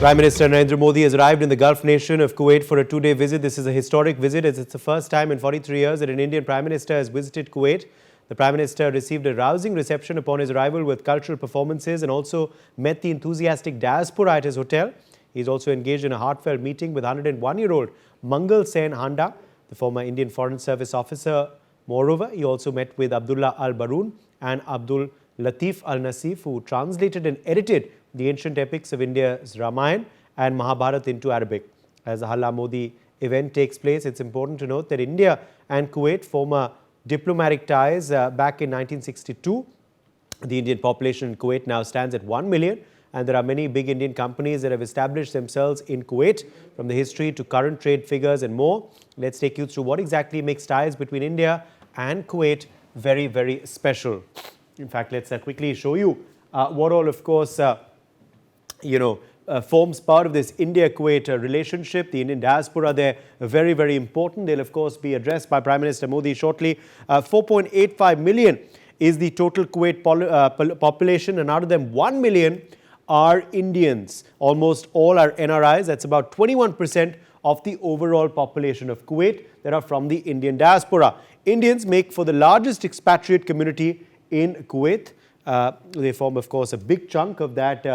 Prime Minister Narendra Modi has arrived in the Gulf nation of Kuwait for a two-day visit. This is a historic visit as it's the first time in 43 years that an Indian Prime Minister has visited Kuwait. The Prime Minister received a rousing reception upon his arrival with cultural performances and also met the enthusiastic Diaspora at his hotel. He's also engaged in a heartfelt meeting with 101-year-old Mangal Sain Handa, the former Indian Foreign Service officer. Moreover, he also met with Abdullah al-Baroon and Abdul Latif al-Nasif, who translated and edited the ancient epics of India's Ramayana and Mahabharata into Arabic. As the Halla Modi event takes place, it's important to note that India and Kuwait form diplomatic ties back in 1962. The Indian population in Kuwait now stands at 1 million, and there are many big Indian companies that have established themselves in Kuwait, from the history to current trade figures and more. Let's take you through what exactly makes ties between India and Kuwait very, very special. In fact, let's quickly show you what all, of course, forms part of this India-Kuwait relationship. The Indian diaspora there very, very important. They'll, of course, be addressed by Prime Minister Modi shortly. 4.85 million is the total Kuwait population, and out of them 1 million are Indians. Almost all are NRIs. That's about 21% of the overall population of Kuwait that are from the Indian diaspora. Indians make for the largest expatriate community in Kuwait. They form, of course, a big chunk of that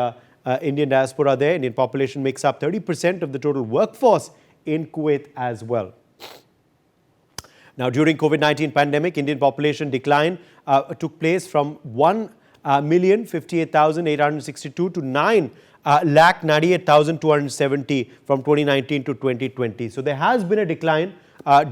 Indian diaspora there. Indian population makes up 30% of the total workforce in Kuwait as well. Now, during COVID-19 pandemic, Indian population decline took place from 1,058,862 to 9,98,270 from 2019 to 2020. So there has been a decline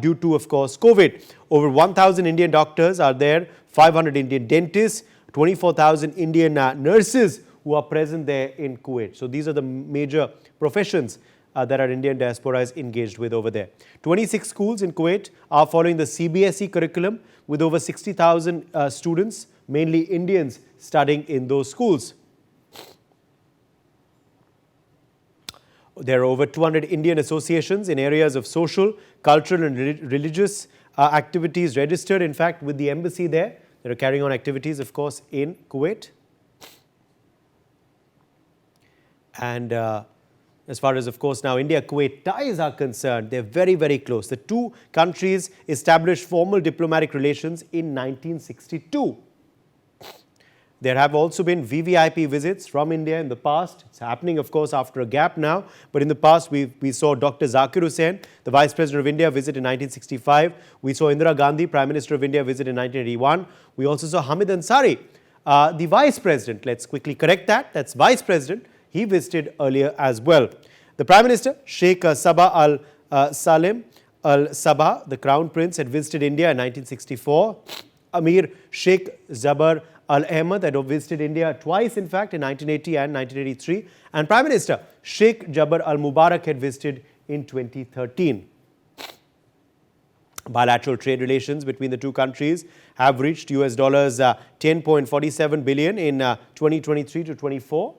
due to, of course, COVID. Over 1,000 Indian doctors are there, 500 Indian dentists, 24,000 Indian nurses who are present there in Kuwait. So these are the major professions that our Indian diaspora is engaged with over there. 26 schools in Kuwait are following the CBSE curriculum with over 60,000 students, mainly Indians, studying in those schools. There are over 200 Indian associations in areas of social, cultural and religious activities registered, in fact, with the embassy there. They are carrying on activities, of course, in Kuwait. And as far as, of course, now India-Kuwait ties are concerned, they're very, very close. The two countries established formal diplomatic relations in 1962. There have also been VVIP visits from India in the past. It's happening, of course, after a gap now. But in the past, we saw Dr. Zakir Hussain, the Vice President of India, visit in 1965. We saw Indira Gandhi, Prime Minister of India, visit in 1981. We also saw Hamid Ansari, the Vice President. Let's quickly correct that. That's Vice President. He visited earlier as well. The Prime Minister, Sheikh Sabah al-Salim al-Sabah, the Crown Prince, had visited India in 1964. Amir Sheikh Jabar al-Ahmad had visited India twice, in fact, in 1980 and 1983. And Prime Minister Sheikh Jabar al-Mubarak had visited in 2013. Bilateral trade relations between the two countries have reached US dollars 10.47 billion in 2023 to 24.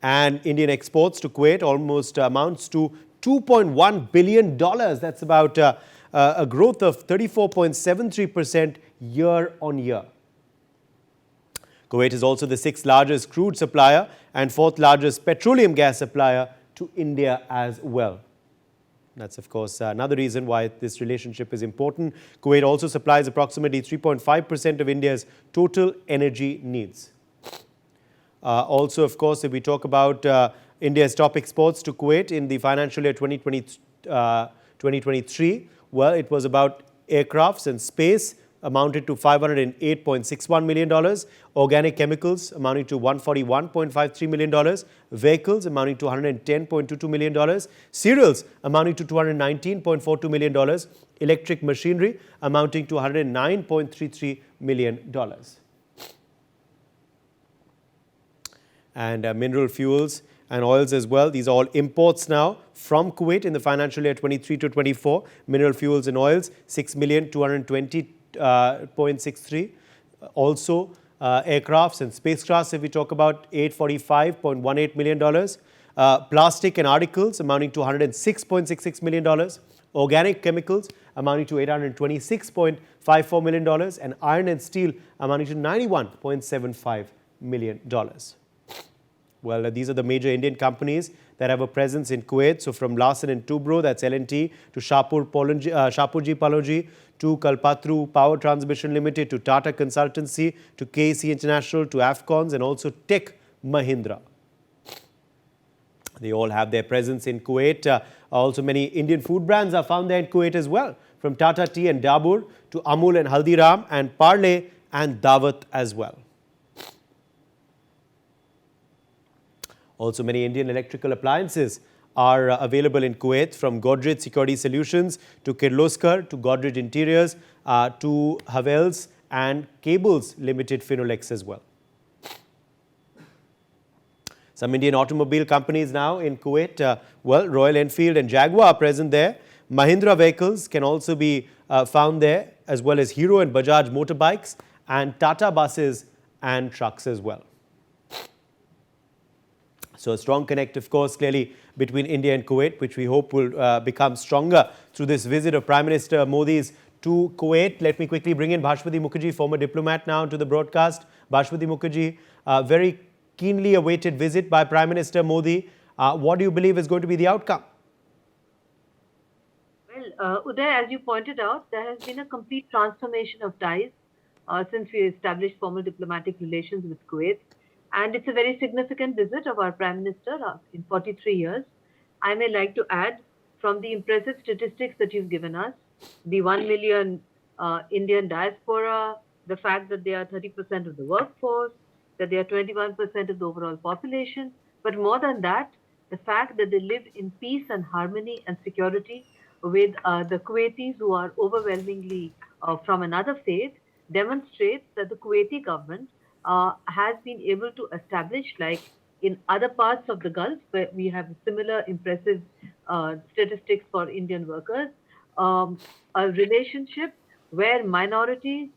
And Indian exports to Kuwait almost amounts to $2.1 billion. That's about a growth of 34.73% year on year. Kuwait is also the 6th largest crude supplier and 4th largest petroleum gas supplier to India as well. That's, of course, another reason why this relationship is important. Kuwait also supplies approximately 3.5% of India's total energy needs. Also, of course, if we talk about India's top exports to Kuwait in the financial year 2023, well, it was about aircrafts and space, amounted to $508.61 million, organic chemicals amounting to $141.53 million, vehicles amounting to $110.22 million, cereals amounting to $219.42 million, electric machinery amounting to $109.33 million. And mineral fuels and oils as well. These are all imports now from Kuwait in the financial year 23 to 24. Mineral fuels and oils, 6,220.63. Also, aircrafts and spacecrafts, if we talk about, $845.18 million. Plastic and articles amounting to $106.66 million. Organic chemicals amounting to $826.54 million. And iron and steel amounting to $91.75 million. Well, these are the major Indian companies that have a presence in Kuwait. So from Larsen and Toubro, that's L&T, to Shapurji Paloji, to Kalpatru Power Transmission Limited, to Tata Consultancy, to KC International, to Afcons, and also Tech Mahindra. They all have their presence in Kuwait. Also, many Indian food brands are found there in Kuwait as well, from Tata Tea and Dabur to Amul and Haldiram, and Parle and Dawat as well. Also, many Indian electrical appliances are available in Kuwait, from Godrej Security Solutions to Kirloskar to Godrej Interiors to Havels and Cables Limited Finolex as well. Some Indian automobile companies now in Kuwait, well, Royal Enfield and Jaguar are present there. Mahindra vehicles can also be found there, as well as Hero and Bajaj motorbikes, and Tata buses and trucks as well. So a strong connect, of course, clearly between India and Kuwait, which we hope will become stronger through this visit of Prime Minister Modi's to Kuwait. Let me quickly bring in Bhashpati Mukherjee, former diplomat, now to the broadcast. Bhashpati Mukherjee, very keenly awaited visit by Prime Minister Modi. What do you believe is going to be the outcome? Well, Uday, as you pointed out, there has been a complete transformation of ties since we established formal diplomatic relations with Kuwait. And it's a very significant visit of our Prime Minister in 43 years. I may like to add, from the impressive statistics that you've given us, the 1 million Indian diaspora, the fact that they are 30% of the workforce, that they are 21% of the overall population, but more than that, the fact that they live in peace and harmony and security with the Kuwaitis, who are overwhelmingly from another faith, demonstrates that the Kuwaiti government has been able to establish, like in other parts of the Gulf, where we have similar impressive statistics for Indian workers, a relationship where minorities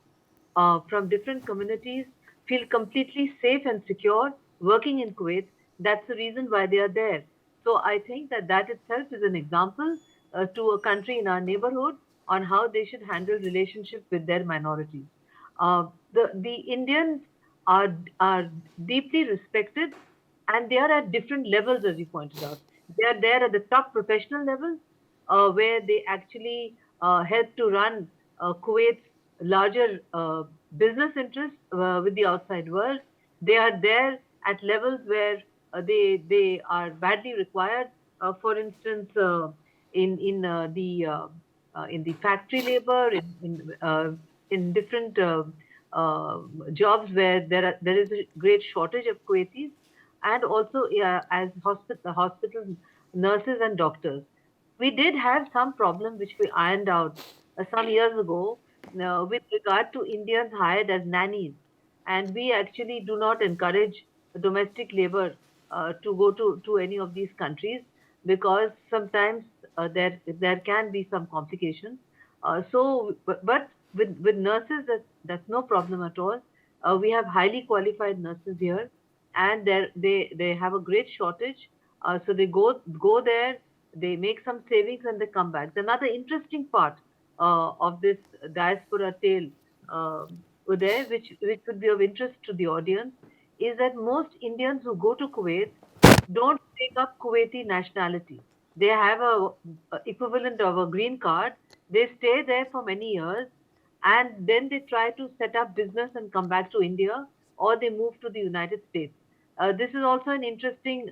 from different communities feel completely safe and secure working in Kuwait. That's the reason why they are there. So I think that that itself is an example to a country in our neighborhood on how they should handle relationship with their minorities. The Indians are deeply respected, and they are at different levels, as you pointed out. They are there at the top professional levels, where they actually help to run Kuwait's larger business interests with the outside world. They are there at levels where they are badly required. For instance, in the factory labor, in different jobs where there is a great shortage of Kuwaitis, and also as hospital nurses and doctors. We did have some problem which we ironed out some years ago with regard to Indians hired as nannies, and we actually do not encourage domestic labor to go to any of these countries, because sometimes there can be some complications. But with nurses, that's no problem at all. We have highly qualified nurses here, and they have a great shortage. So they go there, they make some savings, and they come back. Another interesting part of this diaspora tale, Uday, which would be of interest to the audience, is that most Indians who go to Kuwait don't take up Kuwaiti nationality. They have a equivalent of a green card. They stay there for many years, and then they try to set up business and come back to India, or they move to the United States. This is also an interesting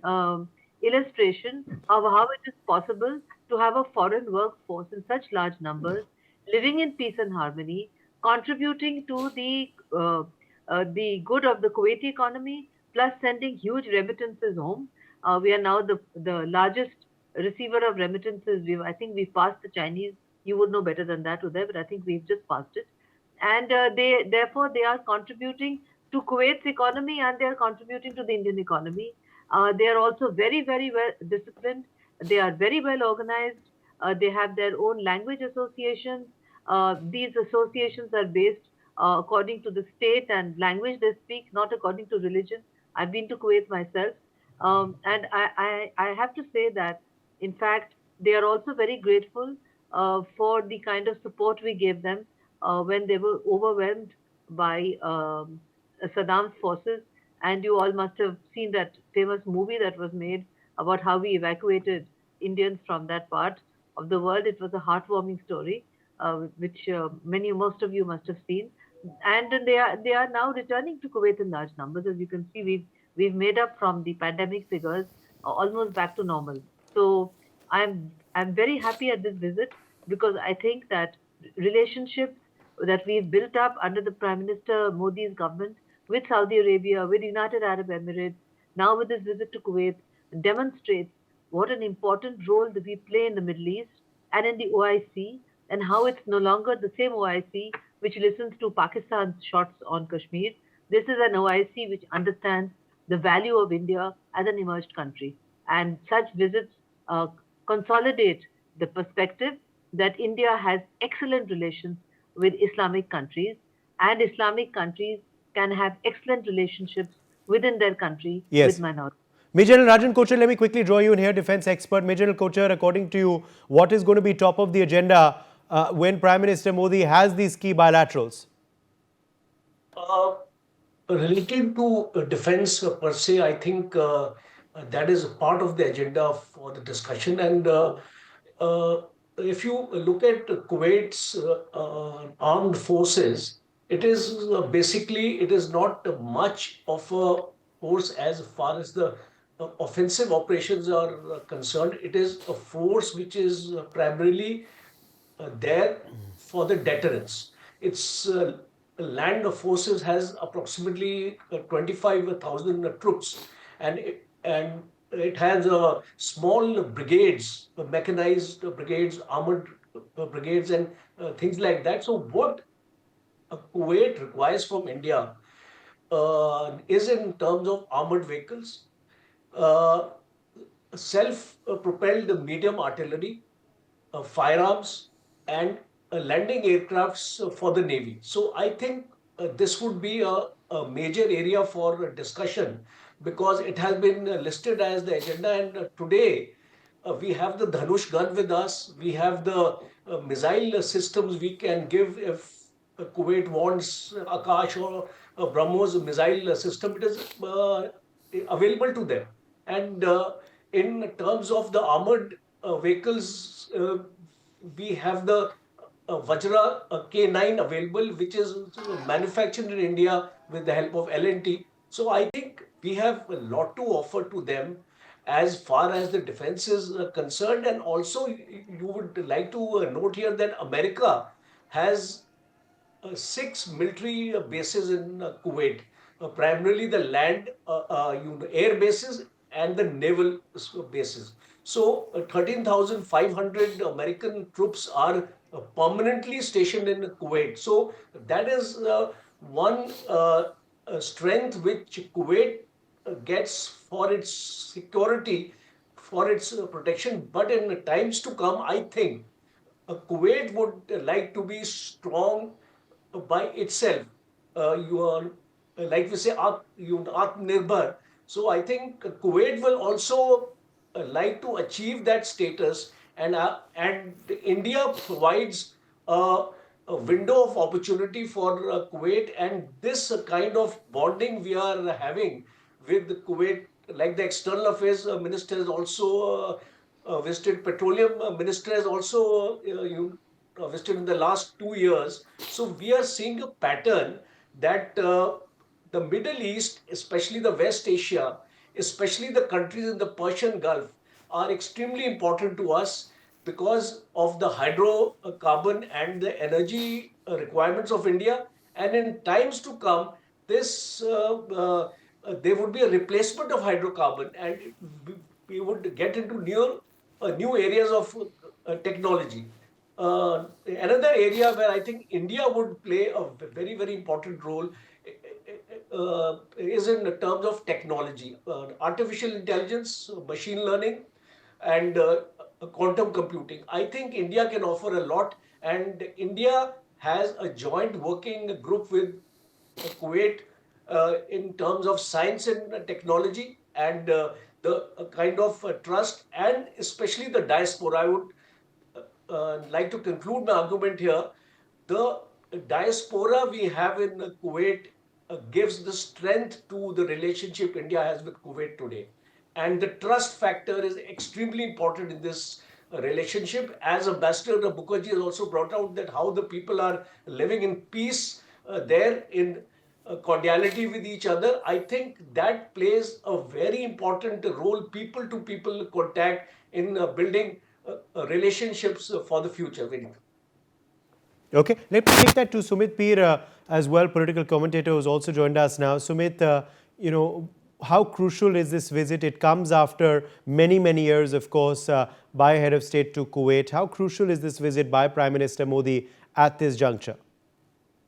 illustration of how it is possible to have a foreign workforce in such large numbers, living in peace and harmony, contributing to the good of the Kuwaiti economy, plus sending huge remittances home. We are now the largest receiver of remittances. I think we've passed the Chinese. You would know better than that, Uday, but I think we've just passed it. And they are contributing to Kuwait's economy, and they are contributing to the Indian economy. They are also very, very well disciplined. They are very well organized. They have their own language associations. These associations are based according to the state and language they speak, not according to religion. I've been to Kuwait myself, and I have to say that, in fact, they are also very grateful for the kind of support we gave them when they were overwhelmed by Saddam's forces, And you all must have seen that famous movie that was made about how we evacuated Indians from that part of the world. It was a heartwarming story, which most of you must have seen. And they are now returning to Kuwait in large numbers. As you can see, we've made up from the pandemic figures, almost back to normal. So I'm very happy at this visit because I think that relationships that we've built up under the Prime Minister Modi's government with Saudi Arabia, with United Arab Emirates, now with this visit to Kuwait, demonstrates what an important role that we play in the Middle East and in the OIC, and how it's no longer the same OIC which listens to Pakistan's shots on Kashmir. This is an OIC which understands the value of India as an emerged country. And such visits uh, consolidate the perspective that India has excellent relations with Islamic countries, and Islamic countries can have excellent relationships within their country with Yes. minorities. Major General Rajan Kochar, let me quickly draw you in here, defense expert. Major General Kochar, according to you, what is going to be top of the agenda when Prime Minister Modi has these key bilaterals? Uh, Related to defense per se, I think that is a part of the agenda for the discussion. And uh, if you look at Kuwait's armed forces, it is basically it is not much of a force as far as the offensive operations are concerned. It is a force which is primarily there for the deterrence. Its land forces has approximately 25,000 troops, and it has small brigades, mechanized brigades, armored brigades, and things like that. So what Kuwait requires from India is in terms of armored vehicles, uh, self-propelled medium artillery, firearms, and landing aircrafts for the Navy. So I think this would be a major area for discussion because it has been listed as the agenda. And today we have the Dhanush gun with us. We have the missile systems we can give if Kuwait wants Akash or BrahMos missile system. It is available to them. And in terms of the armored vehicles, we have the Vajra K9 available, which is manufactured in India with the help of L&T. So I think we have a lot to offer to them as far as the defense is concerned. And also, you would like to note here that America has 6 military bases in Kuwait, primarily the land, air bases and the naval bases. So 13,500 American troops are permanently stationed in Kuwait. So that is one strength which Kuwait gets for its security, for its protection. But in times to come, I think Kuwait would like to be strong by itself. You are, like we say, Atmanirbhar. So I think Kuwait will also like to achieve that status, and India provides a window of opportunity for Kuwait, and this kind of bonding we are having with Kuwait, like the external affairs minister has also visited, petroleum minister has also visited in the last 2 years. So we are seeing a pattern that the Middle East, especially the West Asia, especially the countries in the Persian Gulf, are extremely important to us because of the hydrocarbon and the energy requirements of India. And in times to come, this there would be a replacement of hydrocarbon, and we would get into new areas of technology. Another area where I think India would play a very, very important role is in terms of technology, artificial intelligence, machine learning, and quantum computing. I think India can offer a lot, and India has a joint working group with Kuwait in terms of science and technology, and the kind of trust, and especially the diaspora. I would like to conclude my argument here. The diaspora we have in Kuwait gives the strength to the relationship India has with Kuwait today. And the trust factor is extremely important in this relationship. As Ambassador Mukherjee has also brought out that how the people are living in peace there in cordiality with each other. I think that plays a very important role, people to people contact in building relationships for the future. Okay, let me take that to Sumit Peer as well, political commentator who's also joined us now. Sumit, how crucial is this visit? It comes after many, many years, of course, by head of state to Kuwait. How crucial is this visit by Prime Minister Modi at this juncture?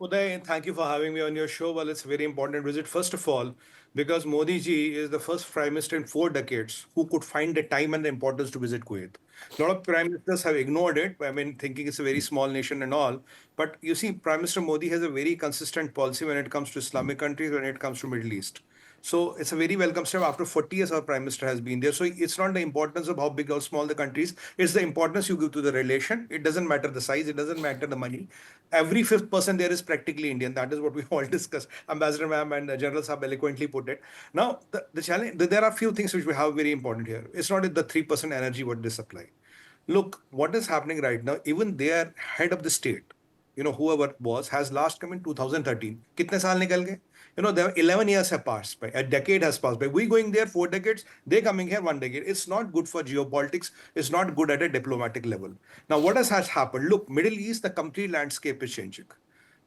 Uday, thank you for having me on your show. Well, it's a very important visit, first of all, because Modi ji is the first prime minister in 4 decades who could find the time and the importance to visit Kuwait. A lot of prime ministers have ignored it, I mean, thinking it's a very small nation and all. But you see, Prime Minister Modi has a very consistent policy when it comes to Islamic countries, when it comes to Middle East. So it's a very welcome step. After 40 years, our prime minister has been there. So it's not the importance of how big or small the country is. It's the importance you give to the relation. It doesn't matter the size. It doesn't matter the money. Every fifth person there is practically Indian. That is what we all discussed. Ambassador Ma'am and General Saab eloquently put it. Now, the challenge, there are a few things which we have very important here. It's not the 3% energy what they supply. Look, what is happening right now, even their head of the state, whoever was, has last come in 2013. Kitne saal nikal gaye? There 11 years have passed by. A decade has passed by. We going there 4 decades. They coming here 1 decade. It's not good for geopolitics. It's not good at a diplomatic level. Now, what has happened? Look, Middle East, the complete landscape is changing.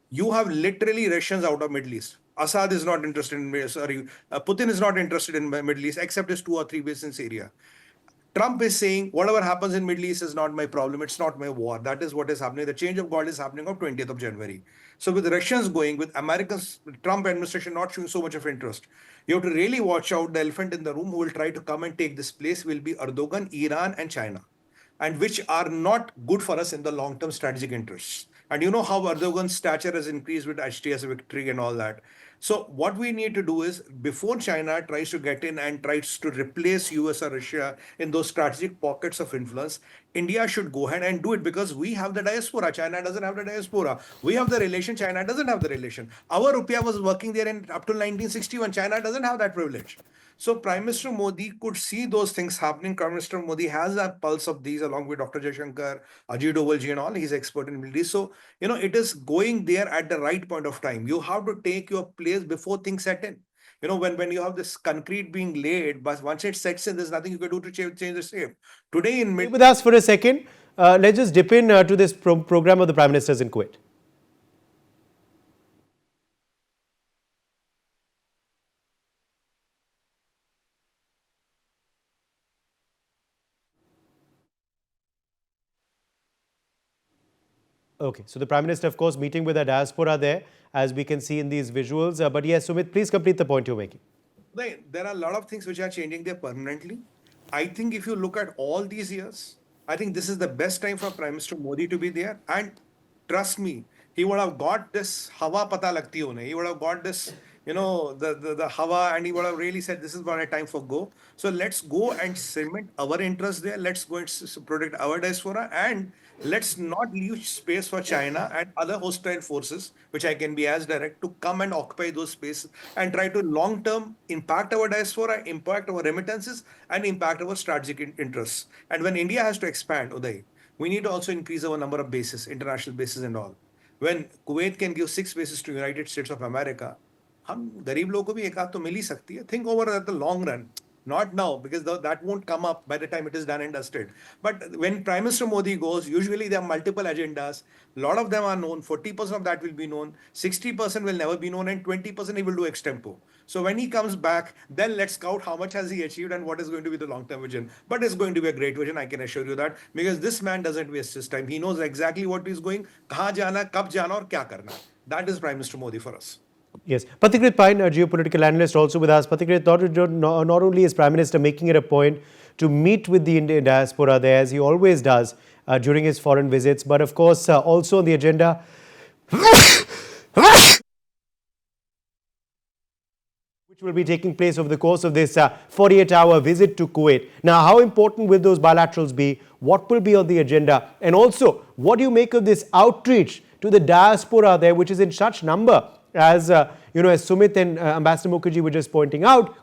You have literally Russians out of Middle East. Assad is not interested in, Putin is not interested in Middle East except his 2 or 3 bases in Syria. Trump is saying, whatever happens in Middle East is not my problem. It's not my war. That is what is happening. The change of guard is happening on 20th of January. So with the Russians going, with America's Trump administration not showing so much of interest, you have to really watch out. The elephant in the room who will try to come and take this place will be Erdogan, Iran, and China, and which are not good for us in the long-term strategic interests. And you know how Erdogan's stature has increased with HTS victory and all that. So what we need to do is, before China tries to get in and tries to replace US or Russia in those strategic pockets of influence, India should go ahead and do it, because we have the diaspora. China doesn't have the diaspora. We have the relation. China doesn't have the relation. Our rupiah was working there up till 1961. China doesn't have that privilege. So Prime Minister Modi could see those things happening. Prime Minister Modi has a pulse of these along with Dr. Jaishankar, Ajit Dovalji and all. He's expert in Middle East. So, it is going there at the right point of time. You have to take your place before things set in. When you have this concrete being laid, but once it sets in, there's nothing you can do to change the shape. Today in Stay with us for a second. Let's just dip in to this program of the Prime Ministers in Kuwait. Okay, so the Prime Minister, of course, meeting with the diaspora there, as we can see in these visuals. But yes, Sumit, please complete the point you're making. There are a lot of things which are changing there permanently. I think if you look at all these years, I think this is the best time for Prime Minister Modi to be there. And trust me, he would have got this hawa pata lagti hone. He would have got this, the hawa, and he would have really said, this is not a time for go. So let's go and cement our interest there. Let's go and protect our diaspora, and let's not leave space for China and other hostile forces, which I can be as direct, to come and occupy those spaces and try to long-term impact our diaspora, impact our remittances, and impact our strategic interests. And when India has to expand, Uday, we need to also increase our number of bases, international bases and all. When Kuwait can give 6 bases to United States of America, हम गरीब लोगों को भी एक आध तो मिल ही सकती है. Think over at the long run. Not now, because that won't come up by the time it is done and dusted. But when Prime Minister Modi goes, usually there are multiple agendas. A lot of them are known. 40% of that will be known. 60% will never be known, and 20% he will do extempo. So when he comes back, then let's scout how much has he achieved and what is going to be the long-term vision. But it's going to be a great vision, I can assure you that, because this man doesn't waste his time. He knows exactly what he's going, kahan jana, kab jana, aur kya karna. That is Prime Minister Modi for us. Yes. Pathikrit Pine, a geopolitical analyst, also with us. Pathikrit, not only is Prime Minister making it a point to meet with the Indian diaspora there, as he always does during his foreign visits, but of course also on the agenda which will be taking place over the course of this 48-hour visit to Kuwait. Now, how important will those bilaterals be? What will be on the agenda? And also, what do you make of this outreach to the diaspora there, which is in such number, as as Sumit and Ambassador Mukherjee were just pointing out,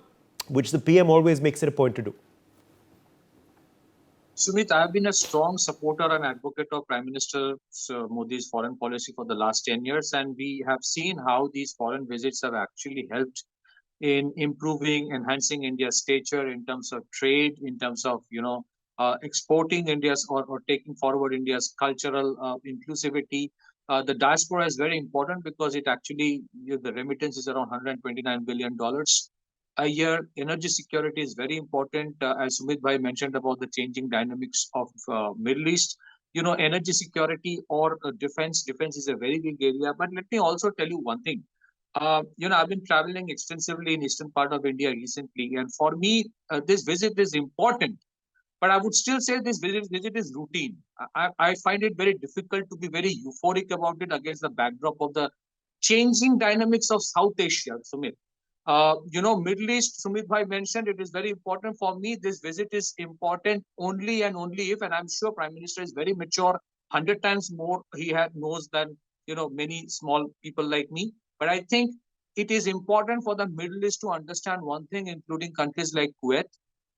which the PM always makes it a point to do? Sumit, I have been a strong supporter and advocate of Prime Minister Modi's foreign policy for the last 10 years, and we have seen how these foreign visits have actually helped in improving, enhancing India's stature in terms of trade, in terms of exporting India's or taking forward India's cultural inclusivity. The diaspora is very important because it actually the remittance is around $129 billion a year. Energy security is very important, as Sumit Bhai mentioned about the changing dynamics of Middle East. Energy security or defense. Defense is a very big area. But let me also tell you one thing. I've been traveling extensively in eastern part of India recently, and for me, this visit is important. But I would still say this visit is routine. I find it very difficult to be very euphoric about it against the backdrop of the changing dynamics of South Asia, Sumit. Middle East, Sumit Bhai mentioned, it is very important for me. This visit is important only and only if, and I'm sure Prime Minister is very mature, 100 times more he knows than, many small people like me. But I think it is important for the Middle East to understand one thing, including countries like Kuwait,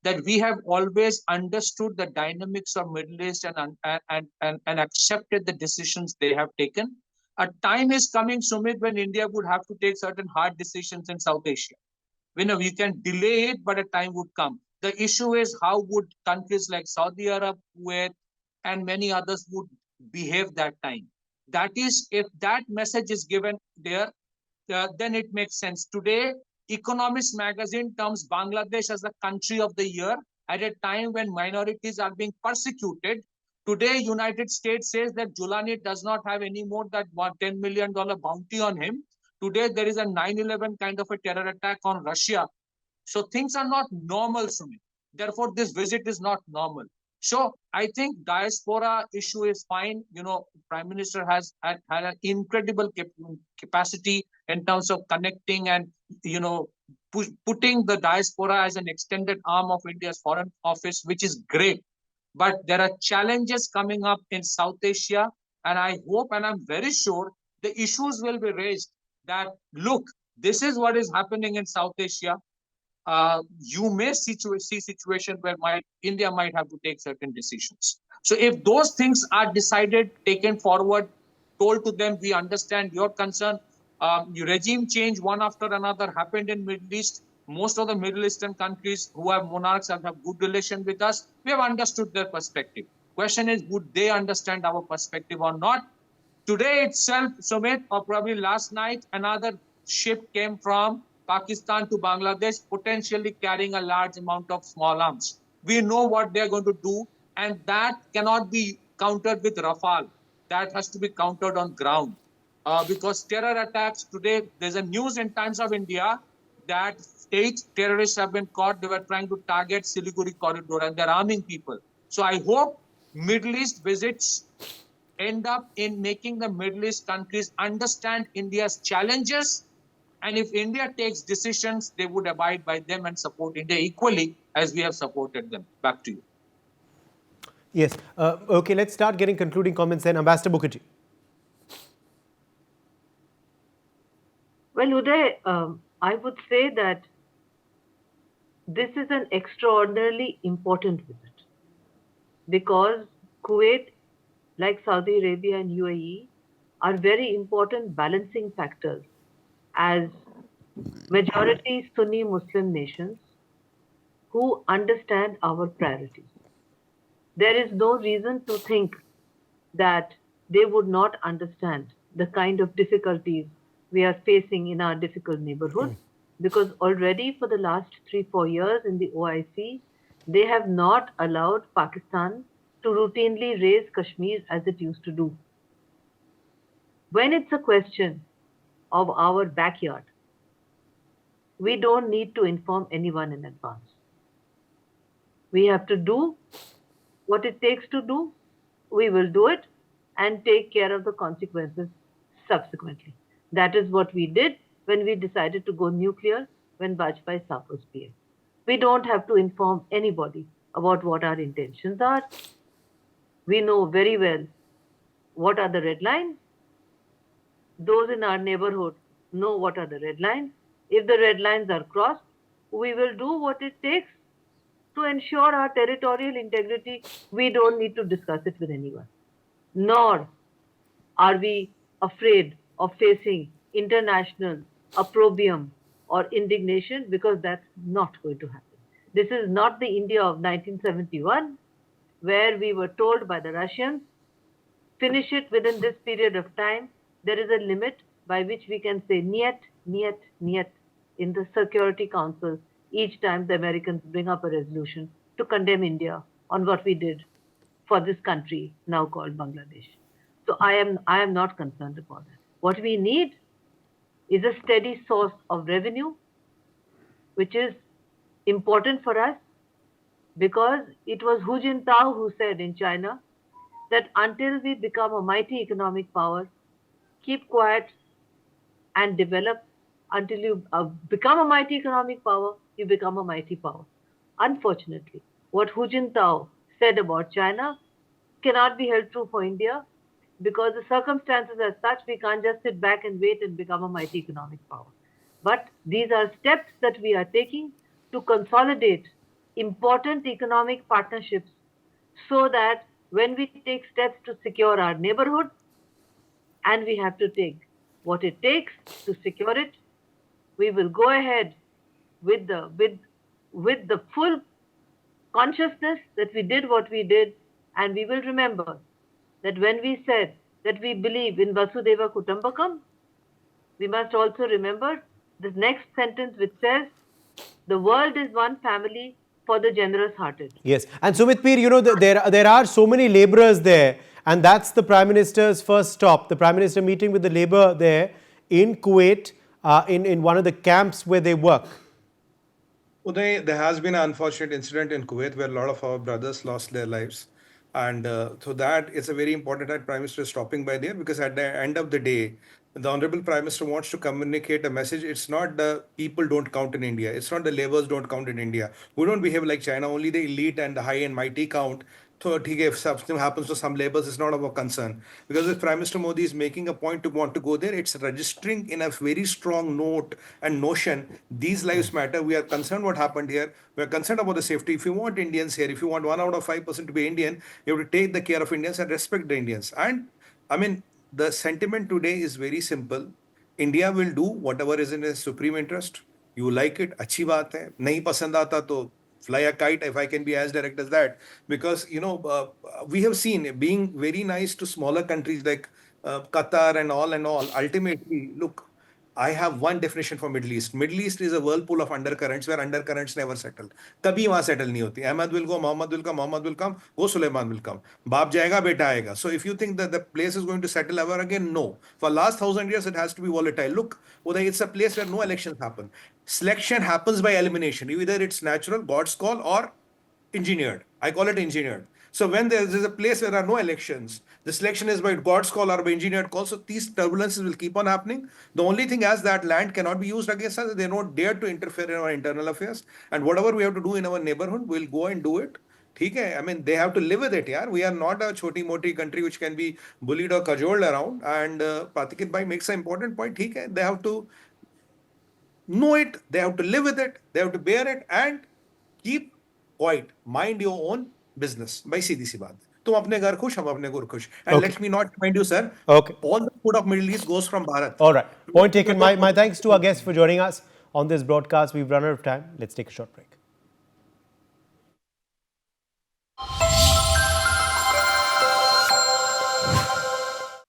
that we have always understood the dynamics of Middle East and accepted the decisions they have taken. A time is coming, Sumit, when India would have to take certain hard decisions in South Asia. We can delay it, but a time would come. The issue is how would countries like Saudi Arabia, Kuwait, and many others would behave that time. That is, if that message is given there, then it makes sense. Today, Economist magazine terms Bangladesh as the country of the year at a time when minorities are being persecuted. Today, United States says that Julani does not have any more than $10 million bounty on him. Today, there is a 9/11 kind of a terror attack on Russia. So things are not normal, Sumit. Therefore, this visit is not normal. So I think diaspora issue is fine. Prime Minister has had an incredible capacity in terms of connecting and, putting the diaspora as an extended arm of India's foreign office, which is great. But there are challenges coming up in South Asia. And I hope and I'm very sure the issues will be raised that, look, this is what is happening in South Asia. You may see situation where India might have to take certain decisions. So if those things are decided, taken forward, told to them, we understand your concern. Regime change one after another happened in Middle East. Most of the Middle Eastern countries who have monarchs and have good relation with us, we have understood their perspective. Question is, would they understand our perspective or not? Today itself, Sumit, or probably last night, another ship came from Pakistan to Bangladesh, potentially carrying a large amount of small arms. We know what they're going to do, and that cannot be countered with Rafale. That has to be countered on ground. Because terror attacks today, there's a news in Times of India that 8 terrorists have been caught. They were trying to target Siliguri corridor and they're arming people. So I hope Middle East visits end up in making the Middle East countries understand India's challenges. And if India takes decisions, they would abide by them and support India equally as we have supported them. Back to you. Yes. Okay, let's start getting concluding comments then. Ambassador Mukherjee. Well, Uday, I would say that this is an extraordinarily important visit because Kuwait, like Saudi Arabia and UAE, are very important balancing factors as majority Sunni Muslim nations who understand our priorities. There is no reason to think that they would not understand the kind of difficulties we are facing in our difficult neighborhood, because already for the last 3-4 years in the OIC, they have not allowed Pakistan to routinely raise Kashmir as it used to do. When it's a question of our backyard, we don't need to inform anyone in advance. We have to do what it takes to do. We will do it and take care of the consequences subsequently. That is what we did when we decided to go nuclear when Vajpayee Saab was PM. We don't have to inform anybody about what our intentions are. We know very well what are the red lines. Those in our neighborhood know what are the red lines. If the red lines are crossed, we will do what it takes to ensure our territorial integrity. We don't need to discuss it with anyone. Nor are we afraid of facing international opprobrium or indignation, because that's not going to happen. This is not the India of 1971, where we were told by the Russians, finish it within this period of time. There is a limit by which we can say niet, niet, niet in the Security Council each time the Americans bring up a resolution to condemn India on what we did for this country now called Bangladesh. So I am not concerned about that. What we need is a steady source of revenue, which is important for us, because it was Hu Jintao who said in China that until we become a mighty economic power, keep quiet and develop. Until you become a mighty economic power, you become a mighty power. Unfortunately, what Hu Jintao said about China cannot be held true for India, because the circumstances are such we can't just sit back and wait and become a mighty economic power. But these are steps that we are taking to consolidate important economic partnerships, so that when we take steps to secure our neighborhood, and we have to take what it takes to secure it, we will go ahead with the full consciousness that we did what we did, and we will remember that when we said that we believe in Vasudeva Kutumbakam, we must also remember this next sentence which says, the world is one family for the generous-hearted. Yes, and Sumit Peer, you know, there are so many laborers there, and that's the Prime Minister's first stop. The Prime Minister meeting with the labor there in Kuwait, in one of the camps where they work. Uday, there has been an unfortunate incident in Kuwait where a lot of our brothers lost their lives. And so that it's a very important that Prime Minister is stopping by there, because at the end of the day, the Honorable Prime Minister wants to communicate a message. It's not the people don't count in India. It's not the laborers don't count in India. We don't behave like China. Only the elite and the high and mighty count. So if something happens to some laborers, it's not of a concern. Because if Prime Minister Modi is making a point to want to go there, it's registering in a very strong note and notion. These lives matter. We are concerned what happened here. We are concerned about the safety. If you want Indians here, if you want 1 out of 5% to be Indian, you have to take the care of Indians and respect the Indians. And I mean, the sentiment today is very simple. India will do whatever is in its supreme interest. You like it, अच्छी बात है. नहीं पसंद आता तो fly a kite, if I can be as direct as that. Because, we have seen being very nice to smaller countries like Qatar and all. Ultimately, look, I have one definition for Middle East. Middle East is a whirlpool of undercurrents where undercurrents never settle. कभी वहाँ settle नहीं होती. Ahmad will go, Muhammad will come, go Suleiman will come. बाप जाएगा, बेटा आएगा. So if you think that the place is going to settle ever again, no. For last 1,000 years, it has to be volatile. Look, Uday, it's a place where no elections happen. Selection happens by elimination. Either it's natural, God's call, or engineered. I call it engineered. So when there's a place where there are no elections, the selection is by God's call or by engineered call. So these turbulences will keep on happening. The only thing is that land cannot be used against us. They don't dare to interfere in our internal affairs. And whatever we have to do in our neighborhood, we'll go and do it. Okay? I mean, they have to live with it. Yeah? We are not a choti moti country which can be bullied or cajoled around. And Patikit Bhai makes an important point. Okay? They have to know it, they have to live with it, they have to bear it, and keep quiet. Mind your own business. By सीधी सी बात. तुम अपने घर खुश, हम अपने घर खुश. And let me not remind you, sir. Okay. All the food of Middle East goes from Bharat. All right. Point taken. My thanks to our guests for joining us on this broadcast. We've run out of time. Let's take a short break.